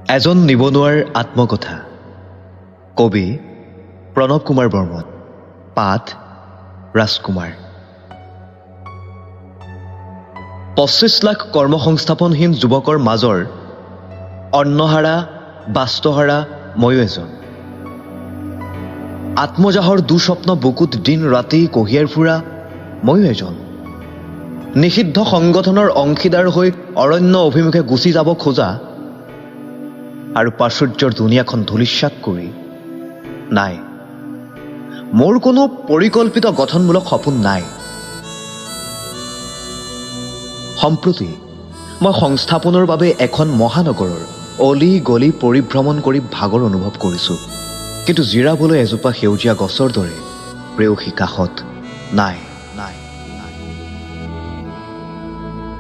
এজন নিবনুৱাৰ আত্মকথা কবি প্ৰণৱ কুমাৰ বৰ্মন পাঠ ৰাজকুমাৰ ২৫ লাখ কৰ্মসংস্থাপনহীন যুৱকৰ মাজৰ অন্নহাৰা বাস্তহাৰা ময়ো এজন আত্মজাহৰ দুস্বপ্ন বুকুত দিন ৰাতি কঢ়িয়াই ফুৰা ময়ো এজন নিষিদ্ধ সংগঠনৰ অংশীদাৰ হৈ অৰণ্য অভিমুখে গুচি যাব খোজা আৰু প্ৰাচুৰ্যৰ দুনিয়াখন ধূলিসাৎ কৰি নাই মোৰ কোনো পৰিকল্পিত গঠনমূলক সপোন নাই সম্প্ৰতি মই সংস্থাপনৰ বাবে এখন মহানগৰৰ অলি গলি পৰিভ্ৰমণ কৰি ভাগৰ অনুভৱ কৰিছোঁ কিন্তু জিৰাবলৈ এজোপা সেউজীয়া গছৰ দৰে প্ৰেয়সী কাষত নাই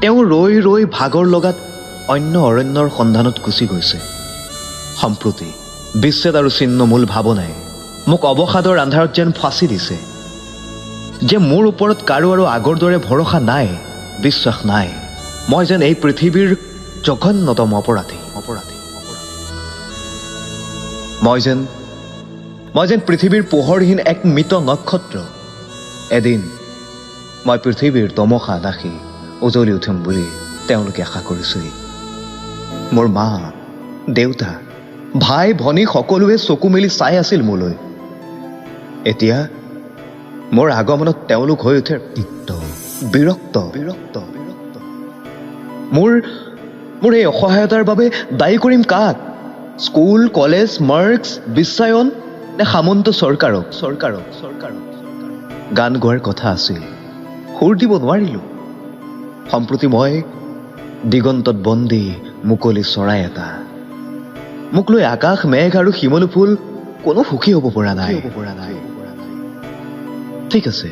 তেওঁ ৰৈ ৰৈ ভাগৰ লগাত অন্য অৰণ্যৰ সন্ধানত গুচি গৈছে সম্প্ৰতি বিচ্ছেদ আৰু ছিন্নমূল ভাৱনাই মোক অৱসাদৰ আন্ধাৰত যেন ফাঁচি দিছে যে মোৰ ওপৰত কাৰো আৰু আগৰ দৰে ভৰসা নাই বিশ্বাস নাই মই যেন এই পৃথিৱীৰ জঘন্যতম অপৰাধী মই যেন পৃথিৱীৰ পোহৰহীন এক মৃত নক্ষত্ৰ এদিন মই পৃথিৱীৰ তমসা নাশি উজলি উঠিম বুলি তেওঁলোকে আশা কৰিছিল মোৰ মা দেউতা ভাই ভনী সকলোৱে চকু মেলি চাই আছিল মোলৈ এতিয়া মোৰ আগমনত তেওঁলোক হৈ উঠে তিক্ত বিৰক্ত মোৰ এই অসহায়তাৰ বাবে দায়ী কৰিম কাক স্কুল কলেজ মাৰ্কছ বিশ্বায়ন নে সামন্ত চৰকাৰক গান গোৱাৰ কথা আছিল সুৰ দিব নোৱাৰিলোঁ সম্প্ৰতি মই দিগন্তত বন্দী মুকলি চৰাই এটা মোক লৈ আকাশ মেঘ আৰু শিমলু ফুল কোনো সুখী হ'ব পৰা নাই ঠিক আছে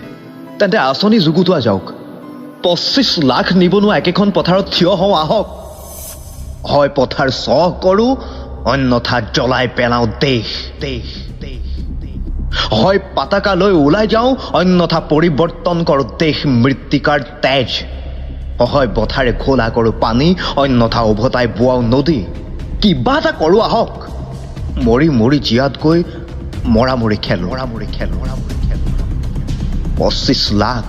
তেন্তে আঁচনি যুগুতোৱা যাওক ২৫ লাখ নিবনুৱা একেখন পথাৰত থিয় হওঁ আহক হয় পথাৰ চহ কৰোঁ অন্যথা জ্বলাই পেলাওঁ দেশ হয় পতাকা লৈ ওলাই যাওঁ অন্যথা পৰিৱৰ্তন কৰোঁ দেশ মৃত্তিকাৰ তেজ হয় পথাৰে খোলা কৰোঁ পানী অন্যথা উভতাই বোৱাওঁ নদী কিবা এটা কৰোঁ আহক মৰি জীয়াতকৈ মৰামৰি খেলোঁ ২৫ লাখ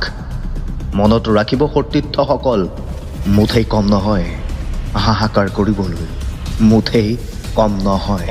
মনত ৰাখিব সতীৰ্থসকল মুঠেই কম নহয় হাহাকাৰ কৰিবলৈ মুঠেই কম নহয়